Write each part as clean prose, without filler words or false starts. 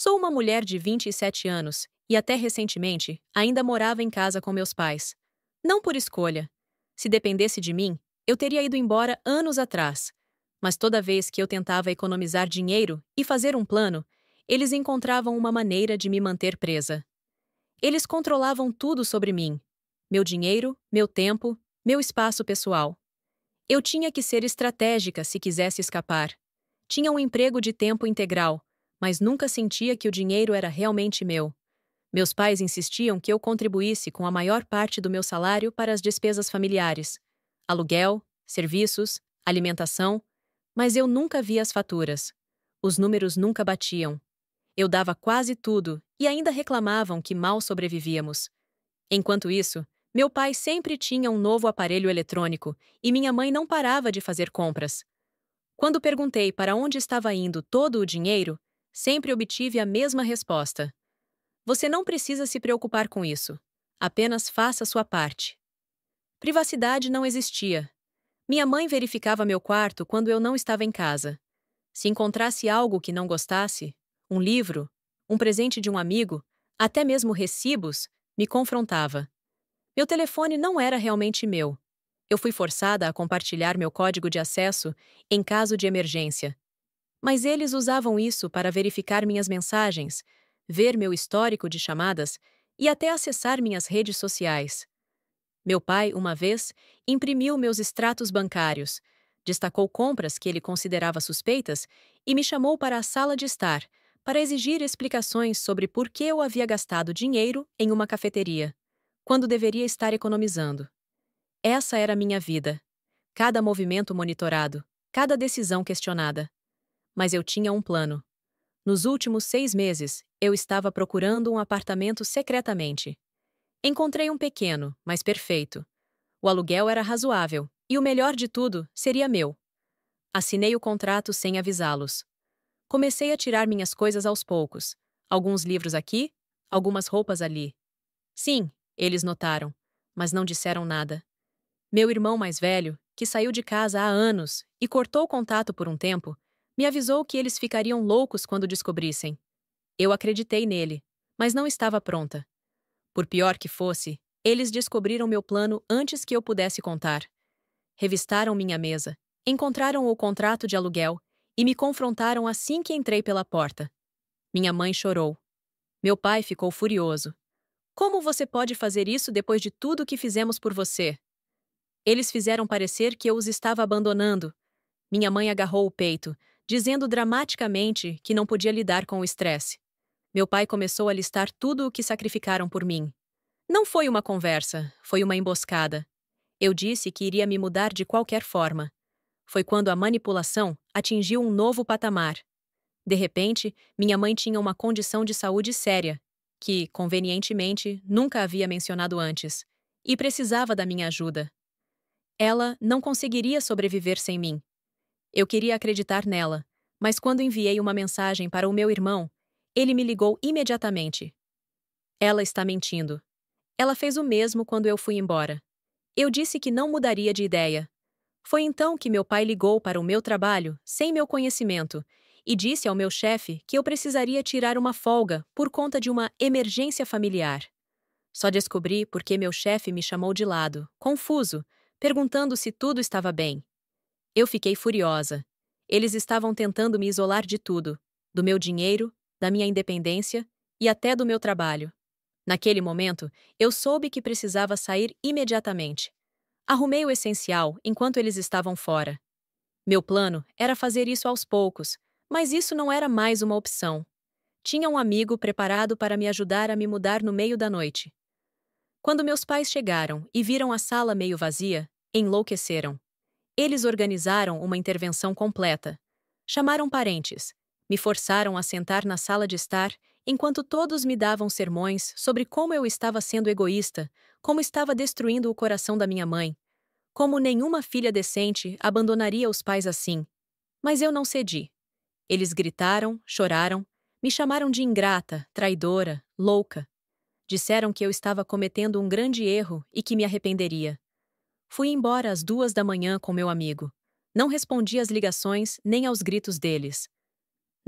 Sou uma mulher de 27 anos e até recentemente ainda morava em casa com meus pais. Não por escolha. Se dependesse de mim, eu teria ido embora anos atrás. Mas toda vez que eu tentava economizar dinheiro e fazer um plano, eles encontravam uma maneira de me manter presa. Eles controlavam tudo sobre mim: meu dinheiro, meu tempo, meu espaço pessoal. Eu tinha que ser estratégica se quisesse escapar. Tinha um emprego de tempo integral, mas nunca sentia que o dinheiro era realmente meu. Meus pais insistiam que eu contribuísse com a maior parte do meu salário para as despesas familiares: aluguel, serviços, alimentação, mas eu nunca via as faturas. Os números nunca batiam. Eu dava quase tudo e ainda reclamavam que mal sobrevivíamos. Enquanto isso, meu pai sempre tinha um novo aparelho eletrônico e minha mãe não parava de fazer compras. Quando perguntei para onde estava indo todo o dinheiro, sempre obtive a mesma resposta: você não precisa se preocupar com isso. Apenas faça sua parte. Privacidade não existia. Minha mãe verificava meu quarto quando eu não estava em casa. Se encontrasse algo que não gostasse, um livro, um presente de um amigo, até mesmo recibos, me confrontava. Meu telefone não era realmente meu. Eu fui forçada a compartilhar meu código de acesso em caso de emergência. Mas eles usavam isso para verificar minhas mensagens, ver meu histórico de chamadas e até acessar minhas redes sociais. Meu pai, uma vez, imprimiu meus extratos bancários, destacou compras que ele considerava suspeitas e me chamou para a sala de estar para exigir explicações sobre por que eu havia gastado dinheiro em uma cafeteria, quando deveria estar economizando. Essa era a minha vida. Cada movimento monitorado, cada decisão questionada. Mas eu tinha um plano. Nos últimos 6 meses, eu estava procurando um apartamento secretamente. Encontrei um pequeno, mas perfeito. O aluguel era razoável, e o melhor de tudo seria meu. Assinei o contrato sem avisá-los. Comecei a tirar minhas coisas aos poucos. Alguns livros aqui, algumas roupas ali. Sim, eles notaram, mas não disseram nada. Meu irmão mais velho, que saiu de casa há anos e cortou o contato por um tempo, me avisou que eles ficariam loucos quando descobrissem. Eu acreditei nele, mas não estava pronta. Por pior que fosse, eles descobriram meu plano antes que eu pudesse contar. Revistaram minha mesa, encontraram o contrato de aluguel e me confrontaram assim que entrei pela porta. Minha mãe chorou. Meu pai ficou furioso. Como você pode fazer isso depois de tudo que fizemos por você? Eles fizeram parecer que eu os estava abandonando. Minha mãe agarrou o peito, dizendo dramaticamente que não podia lidar com o estresse. Meu pai começou a listar tudo o que sacrificaram por mim. Não foi uma conversa, foi uma emboscada. Eu disse que iria me mudar de qualquer forma. Foi quando a manipulação atingiu um novo patamar. De repente, minha mãe tinha uma condição de saúde séria, que, convenientemente, nunca havia mencionado antes, e precisava da minha ajuda. Ela não conseguiria sobreviver sem mim. Eu queria acreditar nela, mas quando enviei uma mensagem para o meu irmão, ele me ligou imediatamente. Ela está mentindo. Ela fez o mesmo quando eu fui embora. Eu disse que não mudaria de ideia. Foi então que meu pai ligou para o meu trabalho, sem meu conhecimento, e disse ao meu chefe que eu precisaria tirar uma folga por conta de uma emergência familiar. Só descobri porque meu chefe me chamou de lado, confuso, perguntando se tudo estava bem. Eu fiquei furiosa. Eles estavam tentando me isolar de tudo, do meu dinheiro, da minha independência e até do meu trabalho. Naquele momento, eu soube que precisava sair imediatamente. Arrumei o essencial enquanto eles estavam fora. Meu plano era fazer isso aos poucos, mas isso não era mais uma opção. Tinha um amigo preparado para me ajudar a me mudar no meio da noite. Quando meus pais chegaram e viram a sala meio vazia, enlouqueceram. Eles organizaram uma intervenção completa. Chamaram parentes, me forçaram a sentar na sala de estar enquanto todos me davam sermões sobre como eu estava sendo egoísta, como estava destruindo o coração da minha mãe, como nenhuma filha decente abandonaria os pais assim. Mas eu não cedi. Eles gritaram, choraram, me chamaram de ingrata, traidora, louca. Disseram que eu estava cometendo um grande erro e que me arrependeria. Fui embora às 2 da manhã com meu amigo. Não respondi às ligações nem aos gritos deles.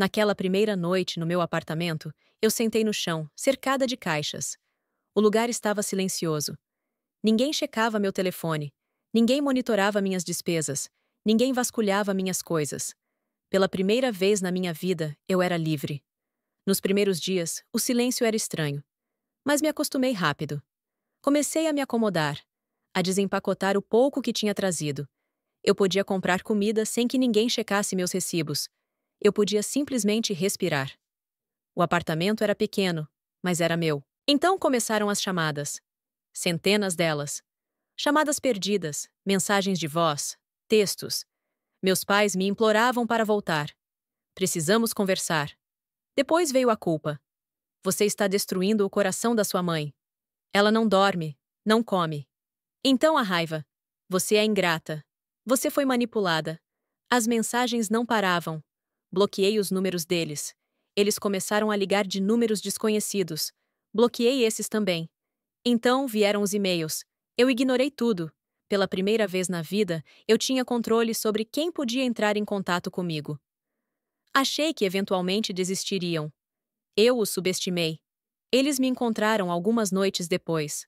Naquela primeira noite no meu apartamento, eu sentei no chão, cercada de caixas. O lugar estava silencioso. Ninguém checava meu telefone. Ninguém monitorava minhas despesas. Ninguém vasculhava minhas coisas. Pela primeira vez na minha vida, eu era livre. Nos primeiros dias, o silêncio era estranho. Mas me acostumei rápido. Comecei a me acomodar, a desempacotar o pouco que tinha trazido. Eu podia comprar comida sem que ninguém checasse meus recibos. Eu podia simplesmente respirar. O apartamento era pequeno, mas era meu. Então começaram as chamadas. Centenas delas. Chamadas perdidas, mensagens de voz, textos. Meus pais me imploravam para voltar. Precisamos conversar. Depois veio a culpa. Você está destruindo o coração da sua mãe. Ela não dorme, não come. Então a raiva. Você é ingrata. Você foi manipulada. As mensagens não paravam. Bloqueei os números deles. Eles começaram a ligar de números desconhecidos. Bloqueei esses também. Então vieram os e-mails. Eu ignorei tudo. Pela primeira vez na vida, eu tinha controle sobre quem podia entrar em contato comigo. Achei que eventualmente desistiriam. Eu os subestimei. Eles me encontraram algumas noites depois.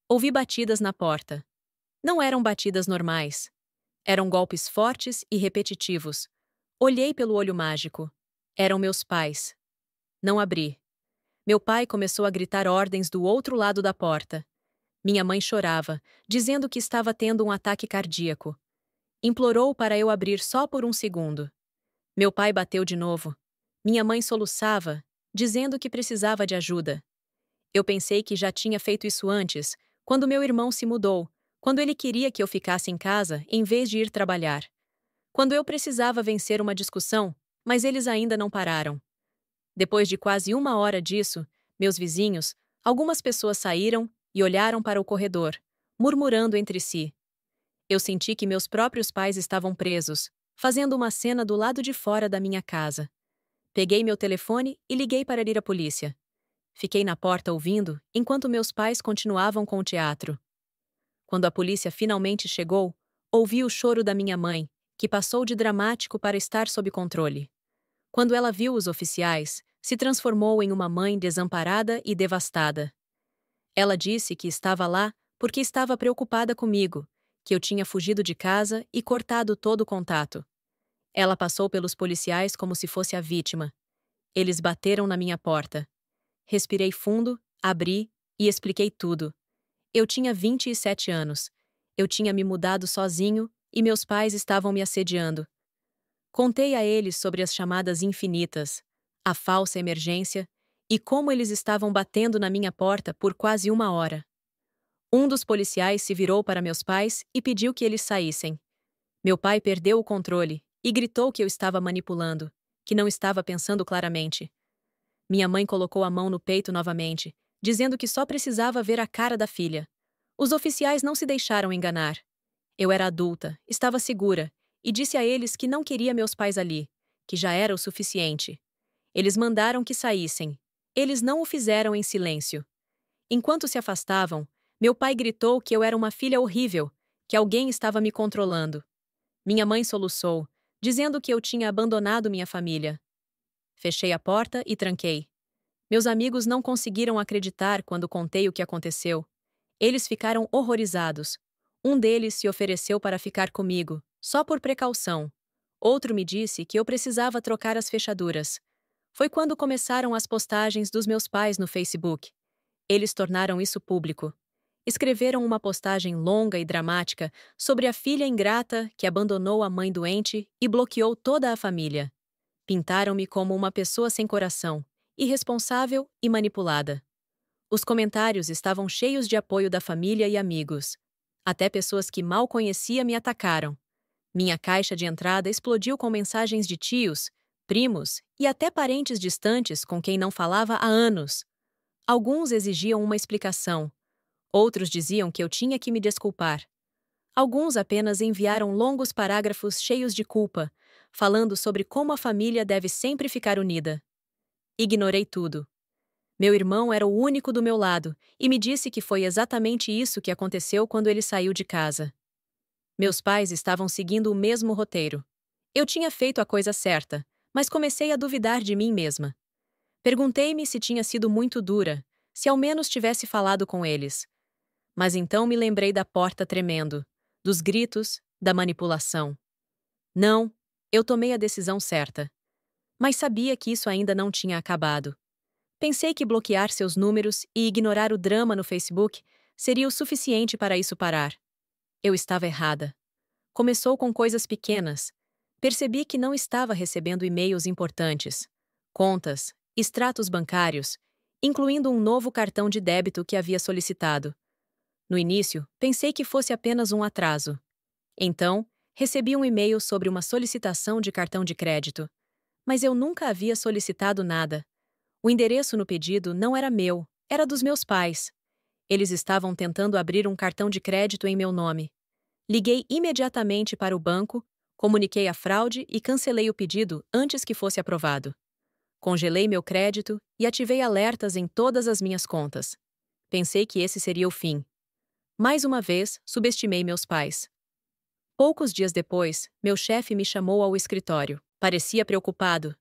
Ouvi batidas na porta. Não eram batidas normais. Eram golpes fortes e repetitivos. Olhei pelo olho mágico. Eram meus pais. Não abri. Meu pai começou a gritar ordens do outro lado da porta. Minha mãe chorava, dizendo que estava tendo um ataque cardíaco. Implorou para eu abrir só por um segundo. Meu pai bateu de novo. Minha mãe soluçava, dizendo que precisava de ajuda. Eu pensei que já tinha feito isso antes, quando meu irmão se mudou, quando ele queria que eu ficasse em casa em vez de ir trabalhar. Quando eu precisava vencer uma discussão, mas eles ainda não pararam. Depois de quase uma hora disso, meus vizinhos, algumas pessoas saíram e olharam para o corredor, murmurando entre si. Eu senti que meus próprios pais estavam presos, fazendo uma cena do lado de fora da minha casa. Peguei meu telefone e liguei para ir à polícia. Fiquei na porta ouvindo, enquanto meus pais continuavam com o teatro. Quando a polícia finalmente chegou, ouvi o choro da minha mãe, que passou de dramático para estar sob controle. Quando ela viu os oficiais, se transformou em uma mãe desamparada e devastada. Ela disse que estava lá porque estava preocupada comigo, que eu tinha fugido de casa e cortado todo o contato. Ela passou pelos policiais como se fosse a vítima. Eles bateram na minha porta. Respirei fundo, abri e expliquei tudo. Eu tinha 27 anos. Eu tinha me mudado sozinho e meus pais estavam me assediando. Contei a eles sobre as chamadas infinitas, a falsa emergência e como eles estavam batendo na minha porta por quase uma hora. Um dos policiais se virou para meus pais e pediu que eles saíssem. Meu pai perdeu o controle e gritou que eu estava manipulando, que não estava pensando claramente. Minha mãe colocou a mão no peito novamente, dizendo que só precisava ver a cara da filha. Os oficiais não se deixaram enganar. Eu era adulta, estava segura, e disse a eles que não queria meus pais ali, que já era o suficiente. Eles mandaram que saíssem. Eles não o fizeram em silêncio. Enquanto se afastavam, meu pai gritou que eu era uma filha horrível, que alguém estava me controlando. Minha mãe soluçou, dizendo que eu tinha abandonado minha família. Fechei a porta e tranquei. Meus amigos não conseguiram acreditar quando contei o que aconteceu. Eles ficaram horrorizados. Um deles se ofereceu para ficar comigo, só por precaução. Outro me disse que eu precisava trocar as fechaduras. Foi quando começaram as postagens dos meus pais no Facebook. Eles tornaram isso público. Escreveram uma postagem longa e dramática sobre a filha ingrata que abandonou a mãe doente e bloqueou toda a família. Pintaram-me como uma pessoa sem coração, irresponsável e manipulada. Os comentários estavam cheios de apoio da família e amigos. Até pessoas que mal conhecia me atacaram. Minha caixa de entrada explodiu com mensagens de tios, primos e até parentes distantes com quem não falava há anos. Alguns exigiam uma explicação. Outros diziam que eu tinha que me desculpar. Alguns apenas enviaram longos parágrafos cheios de culpa, falando sobre como a família deve sempre ficar unida. Ignorei tudo. Meu irmão era o único do meu lado e me disse que foi exatamente isso que aconteceu quando ele saiu de casa. Meus pais estavam seguindo o mesmo roteiro. Eu tinha feito a coisa certa, mas comecei a duvidar de mim mesma. Perguntei-me se tinha sido muito dura, se ao menos tivesse falado com eles. Mas então me lembrei da porta tremendo, dos gritos, da manipulação. Não, eu tomei a decisão certa. Mas sabia que isso ainda não tinha acabado. Pensei que bloquear seus números e ignorar o drama no Facebook seria o suficiente para isso parar. Eu estava errada. Começou com coisas pequenas. Percebi que não estava recebendo e-mails importantes, contas, extratos bancários, incluindo um novo cartão de débito que havia solicitado. No início, pensei que fosse apenas um atraso. Então, recebi um e-mail sobre uma solicitação de cartão de crédito. Mas eu nunca havia solicitado nada. O endereço no pedido não era meu, era dos meus pais. Eles estavam tentando abrir um cartão de crédito em meu nome. Liguei imediatamente para o banco, comuniquei a fraude e cancelei o pedido antes que fosse aprovado. Congelei meu crédito e ativei alertas em todas as minhas contas. Pensei que esse seria o fim. Mais uma vez, subestimei meus pais. Poucos dias depois, meu chefe me chamou ao escritório. Parecia preocupado.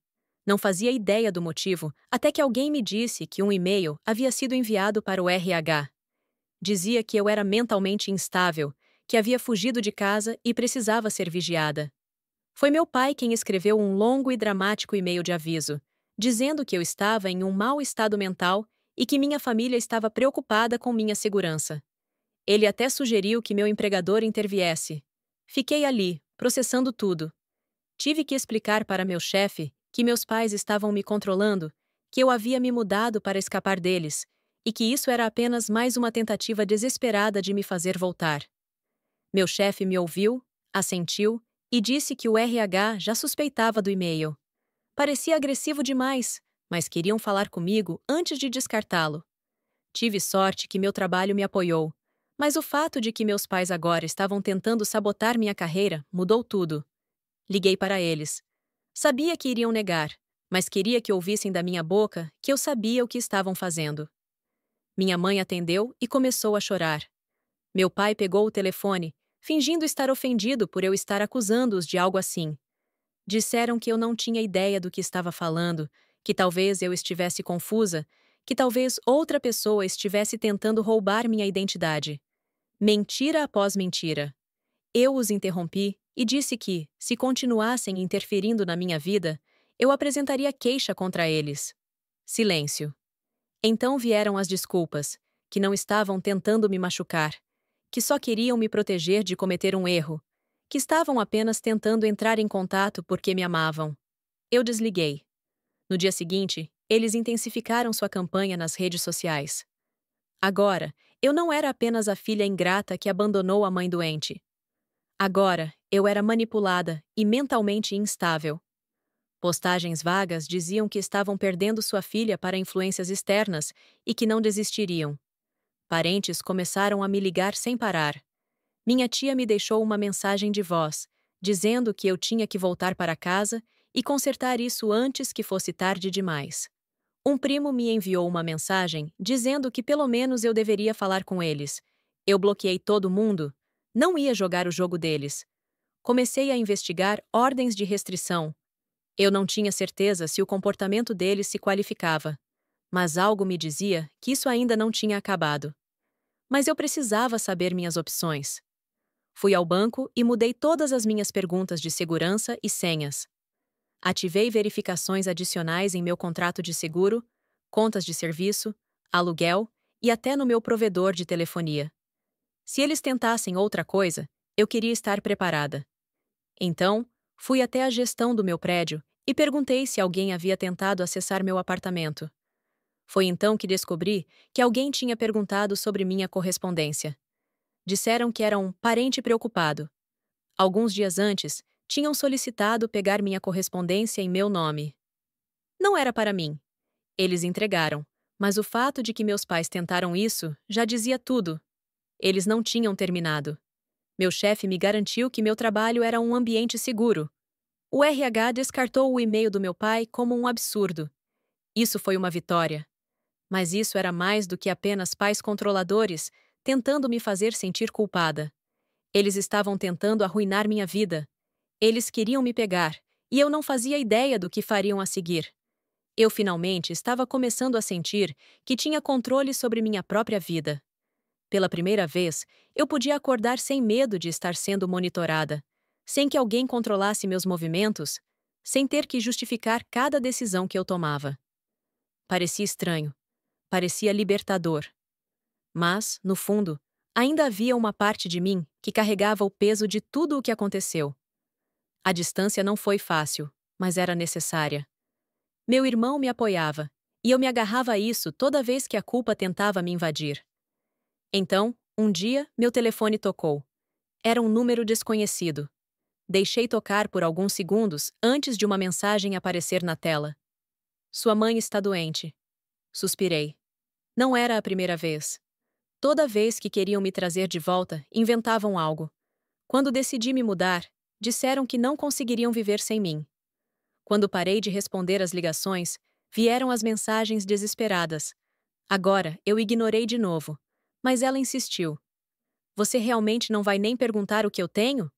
Não fazia ideia do motivo, até que alguém me disse que um e-mail havia sido enviado para o RH. Dizia que eu era mentalmente instável, que havia fugido de casa e precisava ser vigiada. Foi meu pai quem escreveu um longo e dramático e-mail de aviso, dizendo que eu estava em um mau estado mental e que minha família estava preocupada com minha segurança. Ele até sugeriu que meu empregador interviesse. Fiquei ali, processando tudo. Tive que explicar para meu chefe que meus pais estavam me controlando, que eu havia me mudado para escapar deles, e que isso era apenas mais uma tentativa desesperada de me fazer voltar. Meu chefe me ouviu, assentiu e disse que o RH já suspeitava do e-mail. Parecia agressivo demais, mas queriam falar comigo antes de descartá-lo. Tive sorte que meu trabalho me apoiou, mas o fato de que meus pais agora estavam tentando sabotar minha carreira mudou tudo. Liguei para eles. Sabia que iriam negar, mas queria que ouvissem da minha boca que eu sabia o que estavam fazendo. Minha mãe atendeu e começou a chorar. Meu pai pegou o telefone, fingindo estar ofendido por eu estar acusando-os de algo assim. Disseram que eu não tinha ideia do que estava falando, que talvez eu estivesse confusa, que talvez outra pessoa estivesse tentando roubar minha identidade. Mentira após mentira. Eu os interrompi e disse que, se continuassem interferindo na minha vida, eu apresentaria queixa contra eles. Silêncio. Então vieram as desculpas, que não estavam tentando me machucar, que só queriam me proteger de cometer um erro, que estavam apenas tentando entrar em contato porque me amavam. Eu desliguei. No dia seguinte, eles intensificaram sua campanha nas redes sociais. Agora, eu não era apenas a filha ingrata que abandonou a mãe doente. Agora, eu era manipulada e mentalmente instável. Postagens vagas diziam que estavam perdendo sua filha para influências externas e que não desistiriam. Parentes começaram a me ligar sem parar. Minha tia me deixou uma mensagem de voz, dizendo que eu tinha que voltar para casa e consertar isso antes que fosse tarde demais. Um primo me enviou uma mensagem dizendo que pelo menos eu deveria falar com eles. Eu bloqueei todo mundo. Não ia jogar o jogo deles. Comecei a investigar ordens de restrição. Eu não tinha certeza se o comportamento deles se qualificava, mas algo me dizia que isso ainda não tinha acabado. Mas eu precisava saber minhas opções. Fui ao banco e mudei todas as minhas perguntas de segurança e senhas. Ativei verificações adicionais em meu contrato de seguro, contas de serviço, aluguel e até no meu provedor de telefonia. Se eles tentassem outra coisa, eu queria estar preparada. Então, fui até a gestão do meu prédio e perguntei se alguém havia tentado acessar meu apartamento. Foi então que descobri que alguém tinha perguntado sobre minha correspondência. Disseram que era um parente preocupado. Alguns dias antes, tinham solicitado pegar minha correspondência em meu nome. Não era para mim. Eles entregaram, mas o fato de que meus pais tentaram isso já dizia tudo. Eles não tinham terminado. Meu chefe me garantiu que meu trabalho era um ambiente seguro. O RH descartou o e-mail do meu pai como um absurdo. Isso foi uma vitória. Mas isso era mais do que apenas pais controladores tentando me fazer sentir culpada. Eles estavam tentando arruinar minha vida. Eles queriam me pegar, e eu não fazia ideia do que fariam a seguir. Eu finalmente estava começando a sentir que tinha controle sobre minha própria vida. Pela primeira vez, eu podia acordar sem medo de estar sendo monitorada, sem que alguém controlasse meus movimentos, sem ter que justificar cada decisão que eu tomava. Parecia estranho, parecia libertador. Mas, no fundo, ainda havia uma parte de mim que carregava o peso de tudo o que aconteceu. A distância não foi fácil, mas era necessária. Meu irmão me apoiava, e eu me agarrava a isso toda vez que a culpa tentava me invadir. Então, um dia, meu telefone tocou. Era um número desconhecido. Deixei tocar por alguns segundos antes de uma mensagem aparecer na tela. Sua mãe está doente. Suspirei. Não era a primeira vez. Toda vez que queriam me trazer de volta, inventavam algo. Quando decidi me mudar, disseram que não conseguiriam viver sem mim. Quando parei de responder às ligações, vieram as mensagens desesperadas. Agora, eu ignorei de novo. Mas ela insistiu. Você realmente não vai nem perguntar o que eu tenho?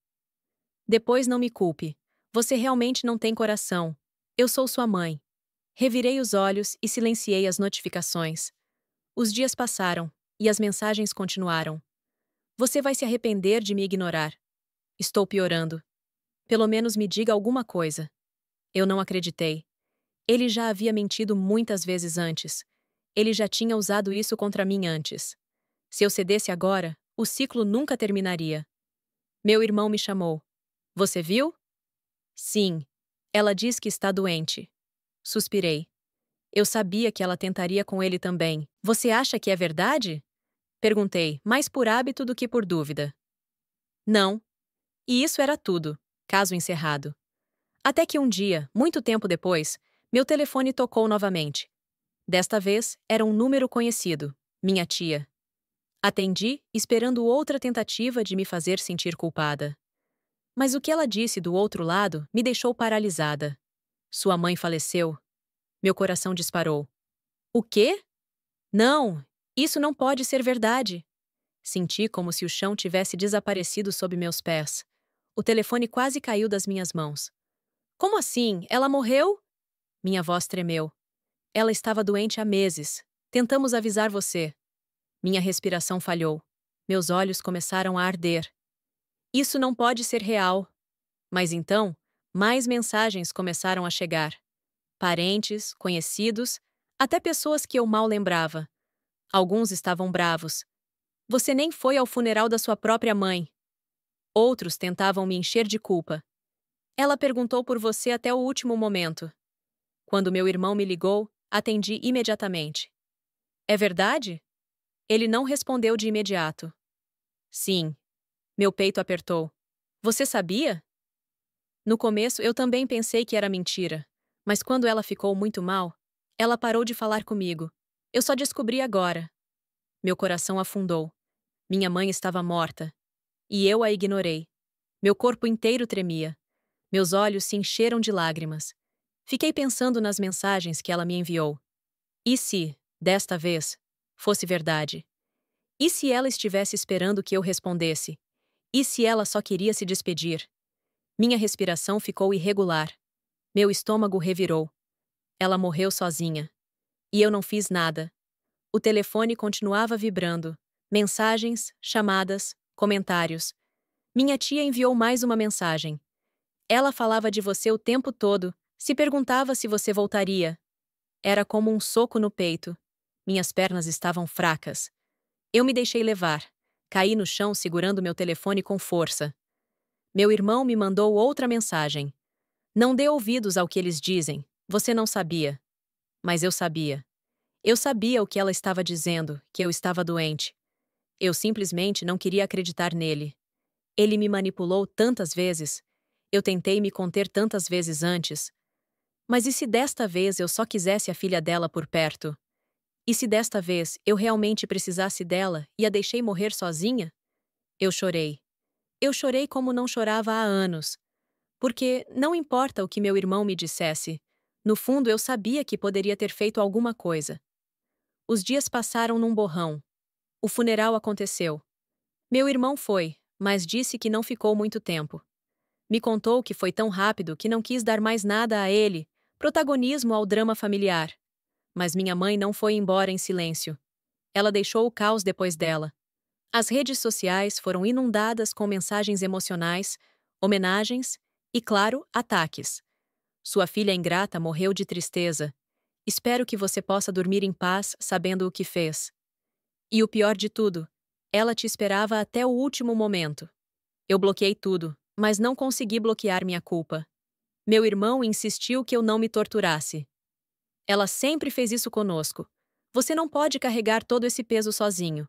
Depois não me culpe. Você realmente não tem coração. Eu sou sua mãe. Revirei os olhos e silenciei as notificações. Os dias passaram, e as mensagens continuaram. Você vai se arrepender de me ignorar. Estou piorando. Pelo menos me diga alguma coisa. Eu não acreditei. Ele já havia mentido muitas vezes antes. Ele já tinha usado isso contra mim antes. Se eu cedesse agora, o ciclo nunca terminaria. Meu irmão me chamou. Você viu? Sim. Ela diz que está doente. Suspirei. Eu sabia que ela tentaria com ele também. Você acha que é verdade? Perguntei, mais por hábito do que por dúvida. Não. E isso era tudo. Caso encerrado. Até que um dia, muito tempo depois, meu telefone tocou novamente. Desta vez, era um número conhecido. Minha tia. Atendi, esperando outra tentativa de me fazer sentir culpada. Mas o que ela disse do outro lado me deixou paralisada. Sua mãe faleceu. Meu coração disparou. O quê? Não! Isso não pode ser verdade! Senti como se o chão tivesse desaparecido sob meus pés. O telefone quase caiu das minhas mãos. Como assim? Ela morreu? Minha voz tremeu. Ela estava doente há meses. Tentamos avisar você. Minha respiração falhou. Meus olhos começaram a arder. Isso não pode ser real. Mas então, mais mensagens começaram a chegar. Parentes, conhecidos, até pessoas que eu mal lembrava. Alguns estavam bravos. Você nem foi ao funeral da sua própria mãe. Outros tentavam me encher de culpa. Ela perguntou por você até o último momento. Quando meu irmão me ligou, atendi imediatamente. É verdade? Ele não respondeu de imediato. Sim. Meu peito apertou. Você sabia? No começo eu também pensei que era mentira, mas quando ela ficou muito mal, ela parou de falar comigo. Eu só descobri agora. Meu coração afundou. Minha mãe estava morta. E eu a ignorei. Meu corpo inteiro tremia. Meus olhos se encheram de lágrimas. Fiquei pensando nas mensagens que ela me enviou. E se, desta vez, fosse verdade? E se ela estivesse esperando que eu respondesse? E se ela só queria se despedir? Minha respiração ficou irregular. Meu estômago revirou. Ela morreu sozinha. E eu não fiz nada. O telefone continuava vibrando. Mensagens, chamadas, comentários. Minha tia enviou mais uma mensagem. Ela falava de você o tempo todo, se perguntava se você voltaria. Era como um soco no peito. Minhas pernas estavam fracas. Eu me deixei levar. Caí no chão segurando meu telefone com força. Meu irmão me mandou outra mensagem. Não dê ouvidos ao que eles dizem. Você não sabia. Mas eu sabia. Eu sabia o que ela estava dizendo, que eu estava doente. Eu simplesmente não queria acreditar nele. Ele me manipulou tantas vezes. Eu tentei me conter tantas vezes antes. Mas e se desta vez eu só quisesse a filha dela por perto? E se desta vez eu realmente precisasse dela e a deixei morrer sozinha? Eu chorei. Eu chorei como não chorava há anos. Porque não importa o que meu irmão me dissesse, no fundo eu sabia que poderia ter feito alguma coisa. Os dias passaram num borrão. O funeral aconteceu. Meu irmão foi, mas disse que não ficou muito tempo. Me contou que foi tão rápido que não quis dar mais nada a ele, protagonismo ao drama familiar. Mas minha mãe não foi embora em silêncio. Ela deixou o caos depois dela. As redes sociais foram inundadas com mensagens emocionais, homenagens e, claro, ataques. Sua filha ingrata morreu de tristeza. Espero que você possa dormir em paz sabendo o que fez. E o pior de tudo, ela te esperava até o último momento. Eu bloqueei tudo, mas não consegui bloquear minha culpa. Meu irmão insistiu que eu não me torturasse. Ela sempre fez isso conosco. Você não pode carregar todo esse peso sozinho.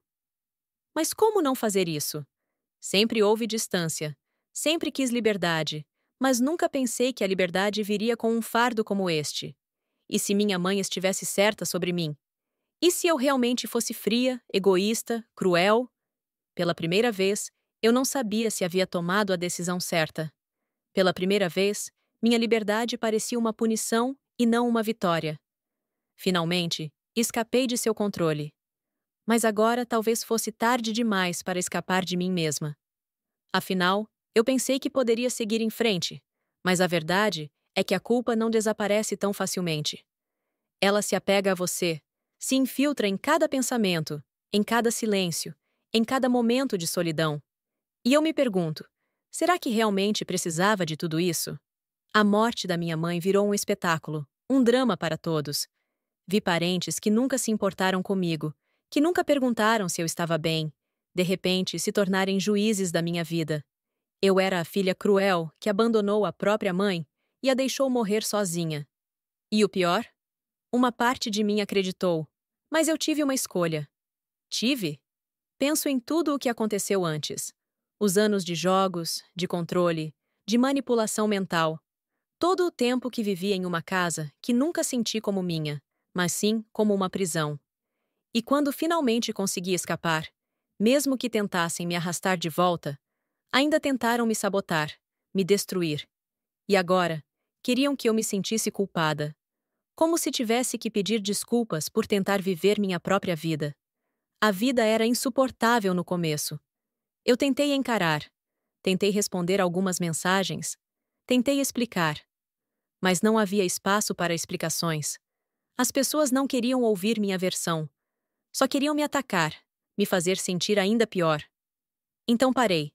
Mas como não fazer isso? Sempre houve distância. Sempre quis liberdade. Mas nunca pensei que a liberdade viria com um fardo como este. E se minha mãe estivesse certa sobre mim? E se eu realmente fosse fria, egoísta, cruel? Pela primeira vez, eu não sabia se havia tomado a decisão certa. Pela primeira vez, minha liberdade parecia uma punição e não uma vitória. Finalmente, escapei de seu controle. Mas agora talvez fosse tarde demais para escapar de mim mesma. Afinal, eu pensei que poderia seguir em frente, mas a verdade é que a culpa não desaparece tão facilmente. Ela se apega a você, se infiltra em cada pensamento, em cada silêncio, em cada momento de solidão. E eu me pergunto, será que realmente precisava de tudo isso? A morte da minha mãe virou um espetáculo, um drama para todos. Vi parentes que nunca se importaram comigo, que nunca perguntaram se eu estava bem, de repente se tornarem juízes da minha vida. Eu era a filha cruel que abandonou a própria mãe e a deixou morrer sozinha. E o pior? Uma parte de mim acreditou, mas eu tive uma escolha. Tive? Penso em tudo o que aconteceu antes. Os anos de jogos, de controle, de manipulação mental. Todo o tempo que vivi em uma casa que nunca senti como minha, mas sim como uma prisão. E quando finalmente consegui escapar, mesmo que tentassem me arrastar de volta, ainda tentaram me sabotar, me destruir. E agora, queriam que eu me sentisse culpada. Como se tivesse que pedir desculpas por tentar viver minha própria vida. A vida era insuportável no começo. Eu tentei encarar, tentei responder algumas mensagens, tentei explicar. Mas não havia espaço para explicações. As pessoas não queriam ouvir minha versão. Só queriam me atacar, me fazer sentir ainda pior. Então parei.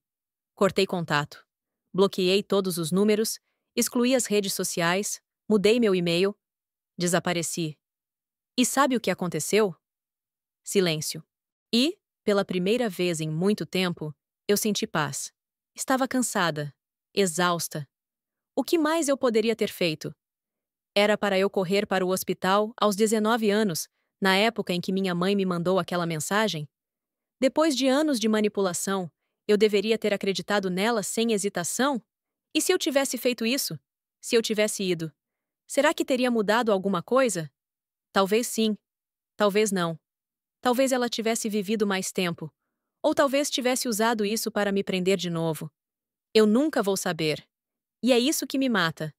Cortei contato. Bloqueei todos os números, excluí as redes sociais, mudei meu e-mail, desapareci. E sabe o que aconteceu? Silêncio. E, pela primeira vez em muito tempo, eu senti paz. Estava cansada, exausta. O que mais eu poderia ter feito? Era para eu correr para o hospital aos 19 anos, na época em que minha mãe me mandou aquela mensagem? Depois de anos de manipulação, eu deveria ter acreditado nela sem hesitação? E se eu tivesse feito isso? Se eu tivesse ido? Será que teria mudado alguma coisa? Talvez sim. Talvez não. Talvez ela tivesse vivido mais tempo. Ou talvez tivesse usado isso para me prender de novo. Eu nunca vou saber. E é isso que me mata.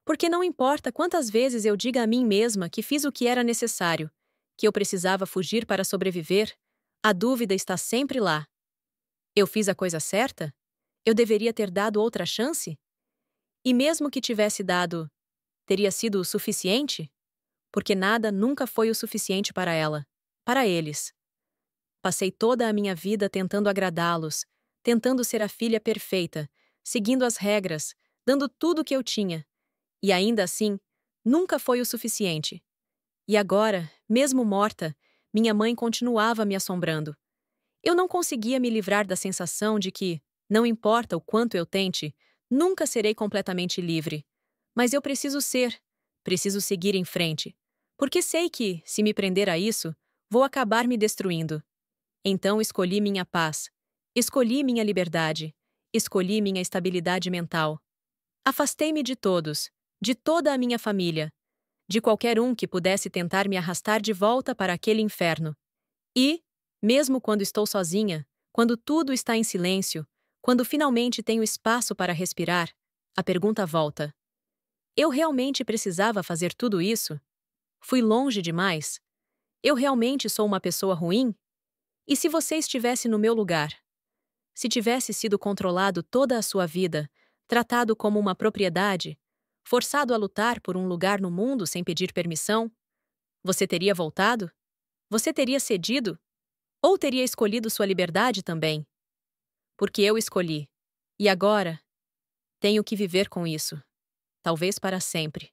Porque não importa quantas vezes eu diga a mim mesma que fiz o que era necessário, que eu precisava fugir para sobreviver, a dúvida está sempre lá. Eu fiz a coisa certa? Eu deveria ter dado outra chance? E mesmo que tivesse dado, teria sido o suficiente? Porque nada nunca foi o suficiente para ela, para eles. Passei toda a minha vida tentando agradá-los, tentando ser a filha perfeita, seguindo as regras, dando tudo o que eu tinha. E ainda assim, nunca foi o suficiente. E agora, mesmo morta, minha mãe continuava me assombrando. Eu não conseguia me livrar da sensação de que, não importa o quanto eu tente, nunca serei completamente livre. Mas eu preciso seguir em frente. Porque sei que, se me prender a isso, vou acabar me destruindo. Então escolhi minha paz. Escolhi minha liberdade. Escolhi minha estabilidade mental. Afastei-me de todos, de toda a minha família, de qualquer um que pudesse tentar me arrastar de volta para aquele inferno. E, mesmo quando estou sozinha, quando tudo está em silêncio, quando finalmente tenho espaço para respirar, a pergunta volta. Eu realmente precisava fazer tudo isso? Fui longe demais? Eu realmente sou uma pessoa ruim? E se você estivesse no meu lugar? Se tivesse sido controlado toda a sua vida, Tratado como uma propriedade? Forçado a lutar por um lugar no mundo sem pedir permissão? Você teria voltado? Você teria cedido? Ou teria escolhido sua liberdade também? Porque eu escolhi. E agora? Tenho que viver com isso. Talvez para sempre.